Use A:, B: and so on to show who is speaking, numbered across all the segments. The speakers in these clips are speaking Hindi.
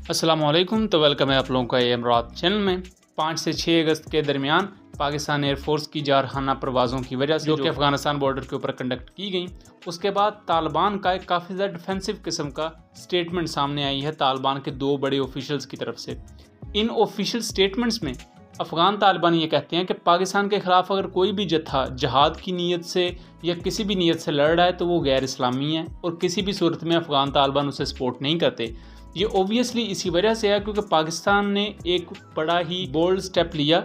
A: अस्सलामुअलैकुम। तो वेलकम है आप लोगों का एमरात चैनल में। 5 से 6 अगस्त के दरमियान पाकिस्तान एयरफोर्स की जारहाना परवाज़ों की वजह से जो कि अफगानिस्तान बॉर्डर के ऊपर कंडक्ट की गई, उसके बाद तालिबान का एक काफ़ी ज़्यादा डिफेंसिव किस्म का स्टेटमेंट सामने आई है तालिबान के 2 बड़े ऑफिशियल्स की तरफ से। इन ऑफिशियल स्टेटमेंट्स में अफ़गान तालिबान ये कहते हैं कि पाकिस्तान के ख़िलाफ़ अगर कोई भी जत्था जहाद की नीयत से या किसी भी नीयत से लड़ रहा है तो वो गैर इस्लामी है और किसी भी सूरत में अफ़गान तालिबान उसे सपोर्ट नहीं करते। ये ओबियसली इसी वजह से है क्योंकि पाकिस्तान ने एक बड़ा ही बोल्ड स्टेप लिया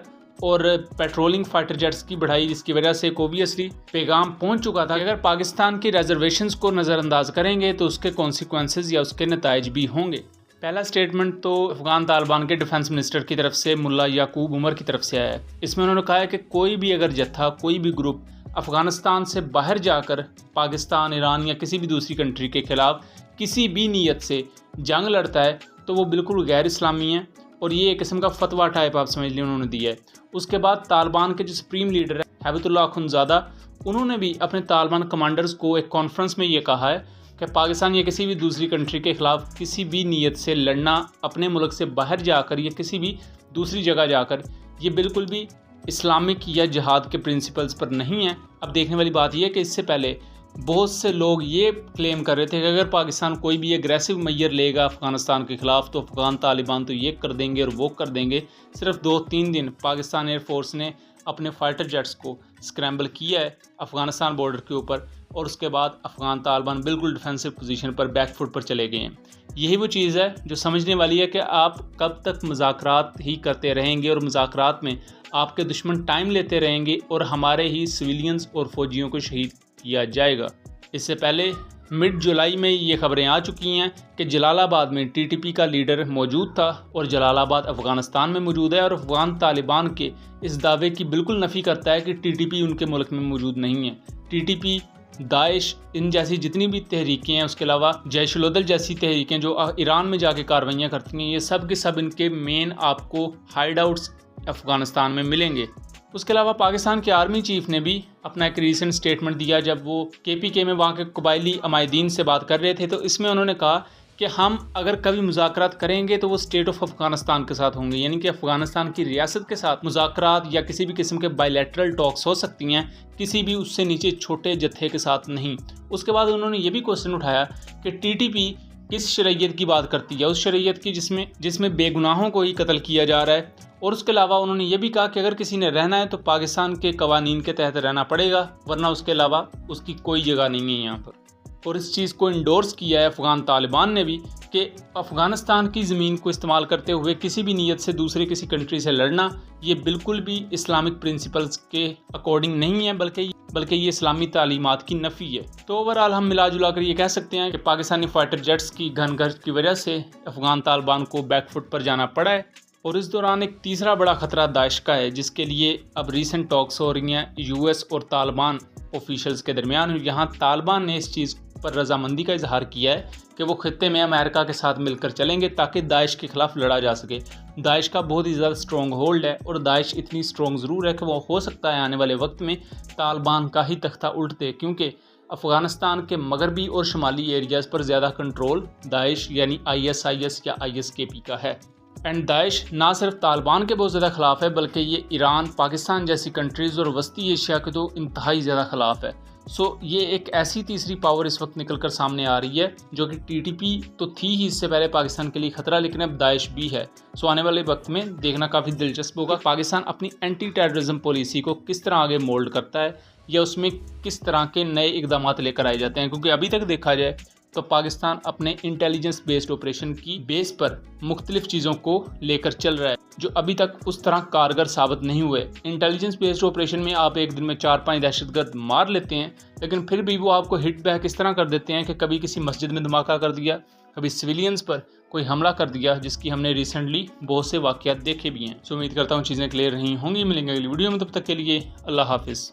A: और पेट्रोलिंग फाइटर जेट्स की बढ़ाई, जिसकी वजह से एक ओबियसली पैगाम पहुंच चुका था कि अगर पाकिस्तान की रिजर्वेशंस को नज़रअंदाज करेंगे तो उसके कॉन्सिक्वेंसेस या उसके नताइज भी होंगे। पहला स्टेटमेंट तो अफगान तालिबान के डिफेंस मिनिस्टर की तरफ से मुल्ला याकूब उमर की तरफ से आया है। इसमें उन्होंने कहा है कि कोई भी अगर जत्था, कोई भी ग्रुप अफगानिस्तान से बाहर जाकर पाकिस्तान, ईरान या किसी भी दूसरी कंट्री के खिलाफ किसी भी नीयत से जंग लड़ता है तो वो बिल्कुल गैर इस्लामी है और ये एक किस्म का फतवा टाइप आप समझ लीजिए उन्होंने दिया है। उसके बाद तालिबान के जो सुप्रीम लीडर है हैबतुल्लाह अखुंज़ादा, उन्होंने भी अपने तालिबान कमांडर्स को एक कॉन्फ्रेंस में ये कहा है कि पाकिस्तान या किसी भी दूसरी कंट्री के ख़िलाफ़ किसी भी नीयत से लड़ना अपने मुल्क से बाहर जाकर या किसी भी दूसरी जगह जाकर, ये बिल्कुल भी इस्लामिक या जिहाद के प्रिंसिपल्स पर नहीं है। अब देखने वाली बात यह है कि इससे पहले बहुत से लोग ये क्लेम कर रहे थे कि अगर पाकिस्तान कोई भी एग्रेसिव मैयर लेगा अफ़गानिस्तान के ख़िलाफ़ तो अफ़गान तालिबान तो ये कर देंगे और वो कर देंगे। सिर्फ 2-3 दिन पाकिस्तान एयरफोर्स ने अपने फाइटर जेट्स को स्क्रैम्बल किया है अफ़गानिस्तान बॉर्डर के ऊपर और उसके बाद अफ़गान तालिबान बिल्कुल डिफेंसिव पोजीशन पर बैकफुट पर चले गए हैं। यही वो चीज़ है जो समझने वाली है कि आप कब तक मुज़ाकरात ही करते रहेंगे और मुज़ाकरात में आपके दुश्मन टाइम लेते रहेंगे और हमारे ही सिविलियंस और फौजियों को शहीद किया जाएगा। इससे पहले मिड जुलाई में ये खबरें आ चुकी हैं कि जलालाबाद में टीटीपी का लीडर मौजूद था और जलालाबाद अफ़गानिस्तान में मौजूद है और अफ़गान तालिबान के इस दावे की बिल्कुल नफ़ी करता है कि टीटीपी उनके मुल्क में मौजूद नहीं है। टीटीपी, दाइश, इन जैसी जितनी भी तहरीकें हैं, उसके अलावा जैश-उल-अदल जैसी तहरीकें जो ईरान में जाके कार्रवाइयाँ करती हैं, ये सब के सब इनके मेन आपको हाइड आउट्स अफ़गानिस्तान में मिलेंगे। उसके अलावा पाकिस्तान के आर्मी चीफ ने भी अपना एक रीसेंट स्टेटमेंट दिया जब वो KPK में वहाँ के कबायली अमायदीन से बात कर रहे थे, तो इसमें उन्होंने कहा कि हम अगर कभी मुज़ाकरात करेंगे तो वो स्टेट ऑफ अफ़गानिस्तान के साथ होंगे, यानी कि अफ़गानिस्तान की रियासत के साथ मुज़ाकरात या किसी भी किस्म के बायलैटरल टॉक्स हो सकती हैं, किसी भी उससे नीचे छोटे जत्थे के साथ नहीं। उसके बाद उन्होंने ये भी क्वेश्चन उठाया कि TTP किस शरीयत की बात करती है, उस शरीयत की जिसमें बेगुनाहों को ही कत्ल किया जा रहा है। और उसके अलावा उन्होंने ये भी कहा कि अगर किसी ने रहना है तो पाकिस्तान के कवानीन के तहत रहना पड़ेगा, वरना उसके अलावा उसकी कोई जगह नहीं है यहाँ पर। और इस चीज़ को इंडोर्स किया है अफ़गान तालिबान ने भी कि अफ़गानिस्तान की ज़मीन को इस्तेमाल करते हुए किसी भी नीयत से दूसरे किसी कंट्री से लड़ना ये बिल्कुल भी इस्लामिक प्रिंसिपल्स के अकॉर्डिंग नहीं है, बल्कि ये इस्लामी तालीमात की नफ़ी है। तो ओवरऑल हम मिला जुला कर ये कह सकते हैं कि पाकिस्तानी फाइटर जेट्स की घनगर्ज की वजह से अफ़गान तालिबान को बैकफुट पर जाना पड़ा है। और इस दौरान एक तीसरा बड़ा ख़तरा दाइश का है, जिसके लिए अब रीसेंट टॉक्स हो रही हैं US और तालिबान ऑफिशियल्स के दरमियान। यहाँ तालिबान ने इस चीज़ पर रजामंदी का इजहार किया है कि वो खित्ते में अमेरिका के साथ मिलकर चलेंगे ताकि दाइश के ख़िलाफ़ लड़ा जा सके। दाइश का बहुत ही ज़्यादा स्ट्रॉन्ग होल्ड है और दाइश इतनी स्ट्रॉन्ग ज़रूर है कि वो हो सकता है आने वाले वक्त में तालिबान का ही तख्ता उल्ट दे, क्योंकि अफ़गानिस्तान के मगरबी और शुमाली एरियाज़ पर ज़्यादा कंट्रोल दाइश यानी ISIS या ISKP का है। एंड दाइश ना सिर्फ तालिबान के बहुत ज़्यादा ख़िलाफ़ है, बल्कि ये ईरान, पाकिस्तान जैसी कंट्रीज़ और वस्ती एशिया के तो इंतहाई ज़्यादा ख़िलाफ़ है। सो ये एक ऐसी तीसरी पावर इस वक्त निकल कर सामने आ रही है जो कि TTP तो थी ही इससे पहले पाकिस्तान के लिए ख़तरा, लेकिन अब दाइश भी है। सो आने वाले वक्त में देखना काफ़ी दिलचस्प होगा पाकिस्तान अपनी एंटी टेररिज्म पॉलिसी को किस तरह आगे मोल्ड करता है या उसमें किस तरह के नए इकदाम लेकर आए जाते हैं। क्योंकि अभी तक देखा जाए तो पाकिस्तान अपने इंटेलिजेंस बेस्ड ऑपरेशन की बेस पर मुख्तलिफ चीज़ों को लेकर चल रहा है जो अभी तक उस तरह कारगर साबित नहीं हुए। इंटेलिजेंस बेस्ड ऑपरेशन में आप एक दिन में 4-5 दहशतगर्द मार लेते हैं, लेकिन फिर भी वो आपको हिट बैक इस तरह कर देते हैं कि कभी किसी मस्जिद में धमाका कर दिया, कभी सिविलियंस पर कोई हमला कर दिया, जिसकी हमने रिसेंटली बहुत से वाक़यात देखे भी हैं। सो उम्मीद करता हूँ चीज़ें क्लियर रही होंगी। मिलेंगे अगली वीडियो में, तब तक के लिए अल्लाह हाफिज़।